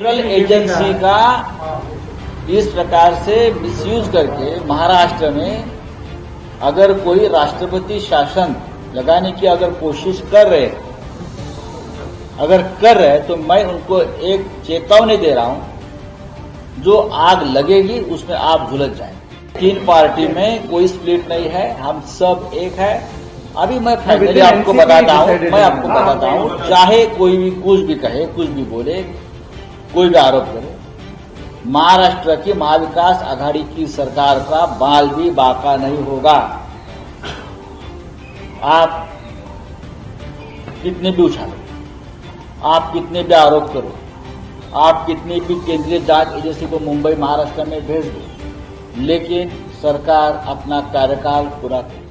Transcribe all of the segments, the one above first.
Central agency का इस प्रकार से मिसयूज करके महाराष्ट्र में अगर कोई राष्ट्रपति शासन लगाने की अगर कोशिश कर रहे तो मैं उनको एक चेतावनी दे रहा हूं, जो आग लगेगी उसमें आप झुलस जाएंगे। 3 पार्टी में कोई स्प्लिट नहीं है, हम सब एक है। अभी मैं फाइनली आपको बताता हूं, चाहे कोई भी कुछ भी कहे, कुछ भी बोले, कोई भी आरोप करे, महाराष्ट्र की महाविकास आघाड़ी की सरकार का बाल भी बाका नहीं होगा। आप कितने भी उछालो, आप कितने भी आरोप करो, आप कितनी भी केंद्रीय जांच एजेंसी को मुंबई महाराष्ट्र में भेज दो, लेकिन सरकार अपना कार्यकाल पूरा करे।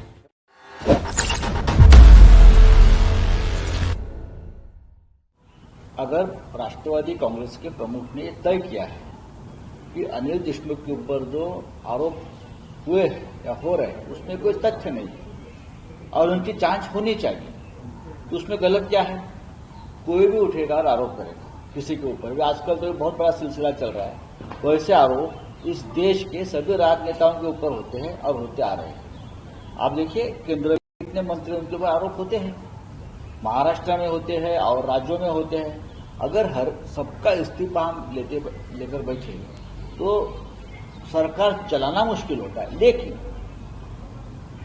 अगर राष्ट्रवादी कांग्रेस के प्रमुख ने तय किया है कि अनिल देशमुख के ऊपर जो आरोप हुए या हो रहे हैं उसमें कोई तथ्य नहीं है और उनकी जांच होनी चाहिए, तो उसमें गलत क्या है? कोई भी उठेगा और आरोप करेगा किसी के ऊपर भी। आजकल तो बहुत बड़ा सिलसिला चल रहा है, वैसे आरोप इस देश के सभी राजनेताओं के ऊपर होते हैं और होते आ रहे हैं। आप देखिए, केंद्र में कितने मंत्री उनके ऊपर आरोप होते हैं, महाराष्ट्र में होते हैं और राज्यों में होते हैं। अगर हर सबका इस्तीफा हम लेकर बैठे तो सरकार चलाना मुश्किल होता है। लेकिन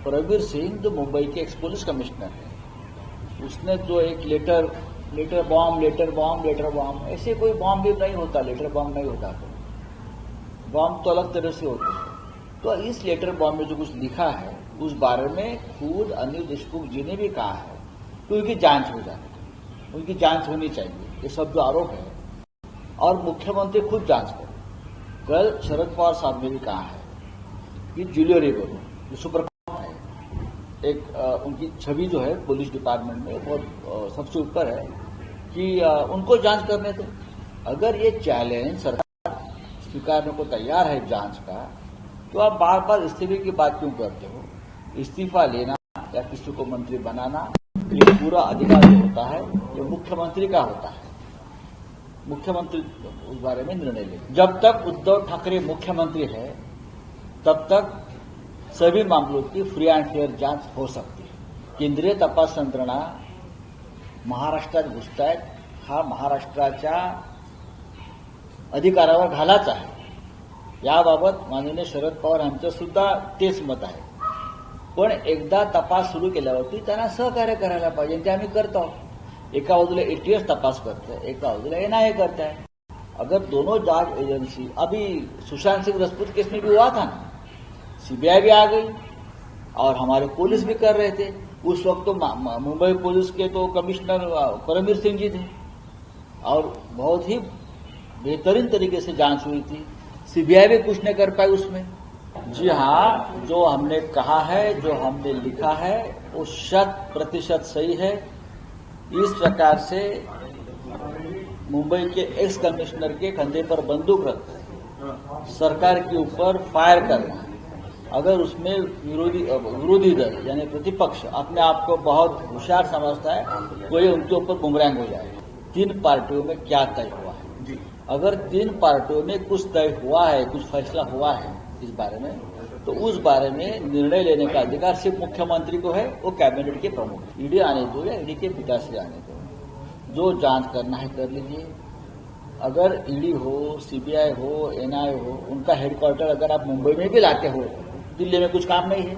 प्रवीर सिंह जो मुंबई के एक्स पुलिस कमिश्नर है, उसने जो एक लेटर बॉम्ब, ऐसे कोई बॉम्ब भी नहीं होता, लेटर बॉम्ब नहीं होता, बॉम्ब तो अलग तरह से होते हैं। तो इस लेटर बॉम्ब में जो कुछ लिखा है उस बारे में खुद अनिल देशमुख जी ने भी कहा है कि उनकी जांच हो जाए, उनकी जांच होनी चाहिए। ये सब जो आरोप है और मुख्यमंत्री खुद जांच करें। कल शरद पवार साहब ने भी कहा है कि जूलियो रेगो जो सुपर है, एक उनकी छवि जो है पुलिस डिपार्टमेंट में बहुत सबसे ऊपर है, कि उनको जांच करने दो। अगर ये चैलेंज सरकार स्वीकारने को तैयार है जांच का, तो आप बार बार इस्तीफे की बात क्यों करते हो? इस्तीफा लेना या किसी को मंत्री बनाना, ये पूरा अधिकार जो होता है ये मुख्यमंत्री का होता है। मुख्यमंत्री उस बारे में निर्णय ले। जब तक उद्धव ठाकरे मुख्यमंत्री है तब तक सभी मामलों की फ्री एंड फेअर जांच हो सकती है। केंद्रीय तपास यंत्रणा महाराष्ट्रात घुसतायत हा महाराष्ट्राच्या अधिकारावर घालाचा आहे। याबाबत माननीय शरद पवार यांचं सुद्धा तेच मत आहे। पण एकदा तपास सुरू केल्यावरती त्यांना सहकार्य करायला पाहिजे, ते आम्ही करतो। एका बाजूला एटीएस तपास करते, एका बाजूला एनआईए करता है। अगर दोनों जांच एजेंसी, अभी सुशांत सिंह राजपूत केस में भी हुआ था ना, सीबीआई भी आ गई और हमारे पुलिस भी कर रहे थे। उस वक्त तो मुंबई पुलिस के तो कमिश्नर परमवीर सिंह जी थे और बहुत ही बेहतरीन तरीके से जांच हुई थी। सीबीआई भी कुछ नहीं कर पाई उसमें। जी हाँ, जो हमने कहा है, जो हमने लिखा है वो 100% सही है। इस प्रकार से मुंबई के एक्स कमिश्नर के कंधे पर बंदूक रख सरकार के ऊपर फायर करना, अगर उसमें विरोधी दल यानी प्रतिपक्ष अपने आप को बहुत होशियार समझता है, कोई उनके ऊपर बुमरैंग हो जाए। 3 पार्टियों में क्या तय हुआ है? अगर 3 पार्टियों में कुछ तय हुआ है, कुछ फैसला हुआ है इस बारे में, तो उस बारे में निर्णय लेने का अधिकार सिर्फ मुख्यमंत्री को है, वो कैबिनेट के प्रमुख। ईडी आने दो या ईडी के पिताश्री आने दो, जो जांच करना है कर लीजिए। अगर ईडी हो, सीबीआई हो, एनआईए हो, उनका हेडक्वार्टर अगर आप मुंबई में भी लाते हो, दिल्ली में कुछ काम नहीं है,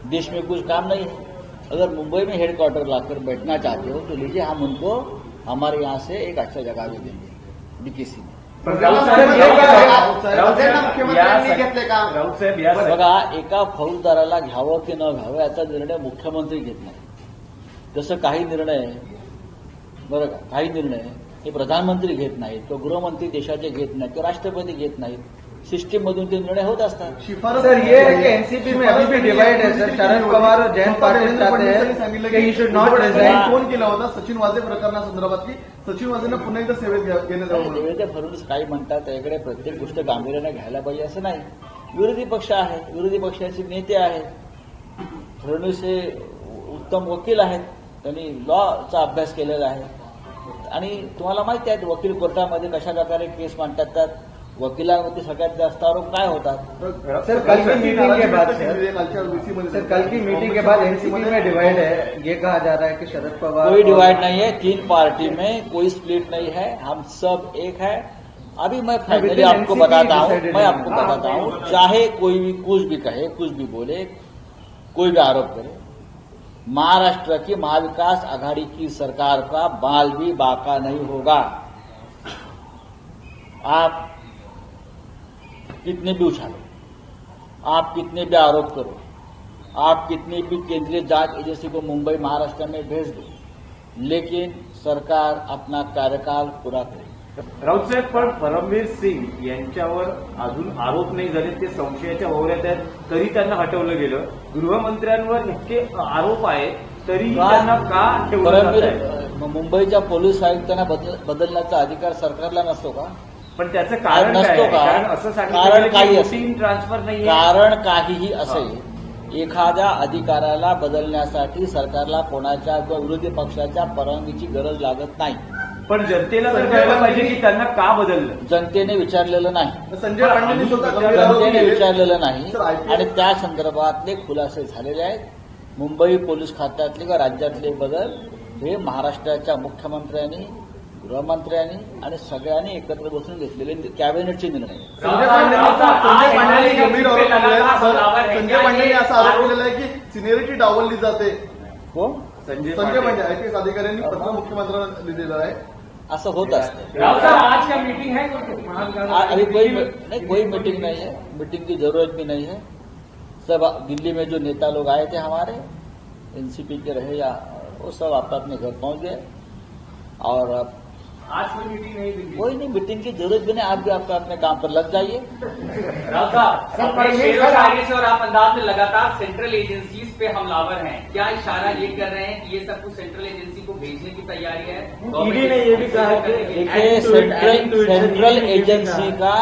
देश में कुछ काम नहीं है। अगर मुंबई में हेडक्वार्टर लाकर बैठना चाहते हो तो लीजिए, हम उनको हमारे यहाँ से एक अच्छा जगह भी देंगे डीकेसी में। बघा, एका फौजदाराला घ्यावं की न घ्यावं याचा निर्णय मुख्यमंत्री घेत नाही। जसं काही निर्णय बरं का, काही निर्णय हे प्रधानमंत्री घेत नाहीत, तो गृहमंत्री देशाचे घेत नाहीत, तो राष्ट्रपती घेत नाहीत। सिस्टीम मधून ते निर्णय होत असतात। सर, ये है कि एनसीपी में अभी भी डिवाइड है सर। शरद पवार और जयंत पाटील चाहते हैं कि he should not resign. Phone केला होता सचिन वाझे प्रकरणासंदर्भात की सचिन वाझेंना पुन्हा एकदा सेवेत घेण्यात यावं। देवेंद्र फडणवीस काही म्हणतात त्याकडे प्रत्येक गोष्ट गांभीर्याने घ्यायला पाहिजे असं नाही। विरोधी पक्ष आहे, विरोधी पक्षाचे नेते आहेत, फडणवीस हे उत्तम वकील आहेत, त्यांनी लॉचा अभ्यास केलेला आहे। आणि तुम्हाला माहिती आहे वकील कोर्टामध्ये कशा प्रकारे केस मांडतात, त्यात वकिलांवरती सगळ्यात जास्त आरोप काय होतात? सर कल की मीटिंग के बाद सर कल की मीटिंग के बाद एनसीपी में डिवाइड है, ये कहा जा रहा है कि शरद पवार कोई डिवाइड नहीं है, 3 पार्टी में कोई स्प्लिट नहीं है, हम सब एक है। अभी मैं फाइनली आपको बताता हूँ, चाहे कोई भी कुछ भी कहे, कुछ भी बोले, कोई भी आरोप करे, महाराष्ट्र की महाविकास आघाड़ी की सरकार का बाल भी बाका नहीं होगा। आप कितने भी उछालो, आप कितने भी आरोप करो, आप कितनी भी केंद्रीय जांच एजेंसी को मुंबई महाराष्ट्र में भेज दो, लेकिन सरकार अपना कार्यकाल पूरा करे। राऊतसाहेब, पण परमवीर सिंग यांच्यावर अजून आरोप नाही झाले, ते संशयाच्या वावऱ्यात आहेत, तरी त्यांना हटवलं गेलं। गृहमंत्र्यांवर इतके आरोप आहे तरी त्यांना का ठेवलं जात आहे? मुंबईच्या पोलीस आयुक्तांना बदलण्याचा अधिकार सरकारला नसतो का? पण त्याचं कारण काय नसतो आहे? का? कारण असं कारण काही सांगितलं असेल, ट्रान्सफर नाही, कारण काहीही असेल, एखाद्या अधिकाऱ्याला बदलण्यासाठी सरकारला कोणाच्या किंवा विरोधी पक्षाच्या परवानगीची गरज लागत नाही। पण जनतेला तर कळलं पाहिजे की त्यांना का बदललं। जनतेने विचारलेलं नाही, संजय पांडेंनी स्वतः गंभीर आरोप जनतेने केले. विचारलेलं नाही सर, IPS आणि त्या संदर्भातले खुलासे झालेले आहेत। मुंबई पोलीस खात्यातले किंवा राज्यातले बदल हे महाराष्ट्राच्या मुख्यमंत्र्यांनी, गृहमंत्र्यांनी आणि सगळ्यांनी एकत्र बसून घेतलेले कॅबिनेटचे निर्णय आहेत। संजय पांडेंनी गंभीर आरोप केले आहेत. संजय पांडेंनी असा आरोप केलेला आहे की सिनियरिटी डावलली जाते। हो, संजय पांडे आयपीएस अधिकाऱ्यांनी पत्र मुख्यमंत्र्यांना लिहिलेलं आहे। असं होत असतं। आज का मीटिंग है अभी कोई मीटिंग नहीं है, मीटिंग की जरूरत भी नहीं है। सब दिल्ली में जो नेता लोग आए थे हमारे, एनसीपी के रहे या वो सब अपने घर पहुंच गए और अब आज कोई मीटिंग नहीं दिल्ली। कोई नहीं, मीटिंग की जरूरत भी नहीं, आप भी आपका अपने काम पर लग जाइए। राव साहब, अपने शेरों शायरी से और आप अंदाज में लगातार सेंट्रल एजेंसीज पे हमलावर हैं, क्या इशारा ये कर रहे हैं कि ये सब कुछ सेंट्रल एजेंसी को भेजने की तैयारी है? ईडी ने ये भी कहा कि देखिए, सेंट्रल एजेंसी का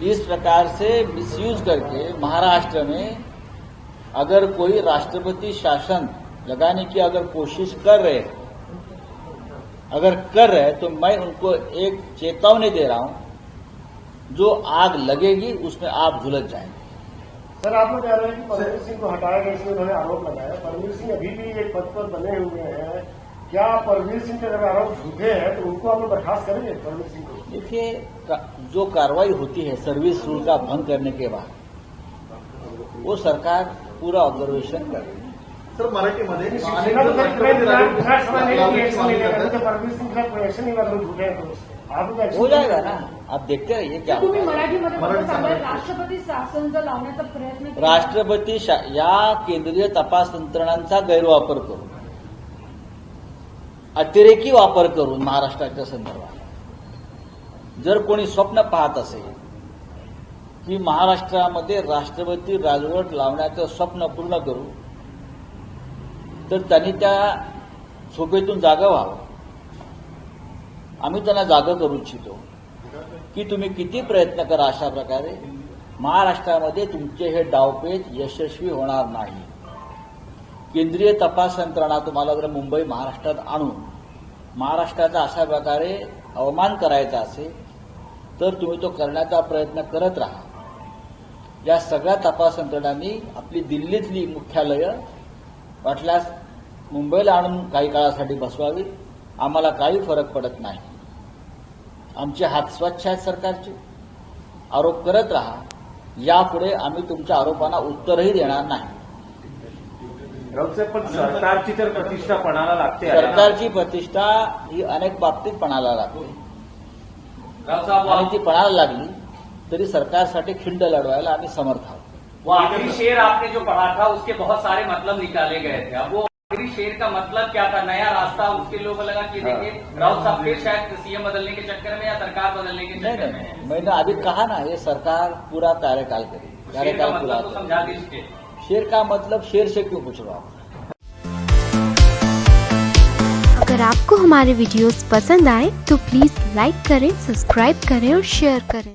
इस प्रकार से मिसयूज करके महाराष्ट्र में अगर कोई राष्ट्रपति शासन लगाने की अगर कोशिश कर रहे तो मैं उनको एक चेतावनी दे रहा हूं, जो आग लगेगी उसमें आप झुलस जाएंगे। सर, आप लोग कह रहे हैं कि परमवीर सिंह को हटाया गया, इसमें उन्होंने आरोप लगाया। परमवीर सिंह अभी भी एक पद पर बने हुए हैं, क्या परमवीर सिंह के अगर आरोप झूठे हैं तो उनको आप लोग बर्खास्त करेंगे परमवीर सिंह को? देखिए, जो कार्रवाई होती है सर्विस रूल का भंग करने के बाद, वो सरकार पूरा ऑब्जर्वेशन कर रही है। सर, मराठीमध्ये अनेक शिवसेना तो जण सर राष्ट्रपती विधानसभा ने राजवट एक्शन मागणी नहीं लिया, करतात। तो परमवीर सिंह का कोई एक्शन नहीं हुआ, तो झूठे हैं तो आप लोग एक्शन हो जाएगा ना, आप देखते रहिए क्या तुम्ही होता है। मराठीमध्ये मराठी बोलत सांगा, सांगा. राष्ट्रपती शासन जर लावण्याचा प्रयत्न केला, राष्ट्रपती या केंद्रीय तपास यंत्रणांचा गैरवापर करून, अतिरेकी वापर करून महाराष्ट्राच्या संदर्भात जर कोणी स्वप्न पाहत असेल की महाराष्ट्रामध्ये राष्ट्रपती राजवट लावण्याचं स्वप्न पूर्ण करू, तर त्यांनी त्या झोपेतून जागा व्हावं। आम्ही त्यांना जागा करू इच्छितो की तुम्ही किती प्रयत्न करा, अशा प्रकारे महाराष्ट्रामध्ये तुमचे हे डावपेच यशस्वी होणार नाही। केंद्रीय तपास यंत्रणा तुम्हाला जर मुंबई महाराष्ट्रात आणून महाराष्ट्राचा अशा प्रकारे अवमान करायचा असेल तर तुम्ही तो करण्याचा प्रयत्न करत राहा। या सगळ्या तपास यंत्रणांनी आपली दिल्लीतली मुख्यालयं वाटल्यास मुंबईला आणून काही काळासाठी बसवावी, आम्हाला काही फरक पडत नाही। आमचे हात स्वच्छ आहेत सरकारचे, आरोप करत राहा, यापुढे आम्ही तुमच्या आरोपांना उत्तरही देणार नाही। राऊतसाहेब, पण सरकारची तर प्रतिष्ठा पणाला लागते। सरकारची प्रतिष्ठा ही अनेक बाबतीत पणाला लागते राव साहब, आणि ती पणाला लागली तरी सरकारसाठी खिंड लढवायला आम्ही समर्थ आहोत। वो आखिरी शेर आपने जो पढ़ा था उसके बहुत सारे मतलब निकाले गए थे। अब वो आखिरी शेर का मतलब क्या था? नया रास्ता, उसके लोगों को लगा कि देखिए राउत साहब फिर शायद सीएम बदलने के चक्कर में या सरकार बदलने के नहीं चक्कर नहीं, में। मैंने अभी कहा ना, ये सरकार पूरा कार्यकाल करेगी, शेर का कार्यकाल पूरा मतलब तो समझा दीजिए। शेर का मतलब शेर से क्यों पूछ रहे हो आप? अगर आपको हमारे वीडियोस पसंद आए तो प्लीज लाइक करें, सब्सक्राइब करें और शेयर करें।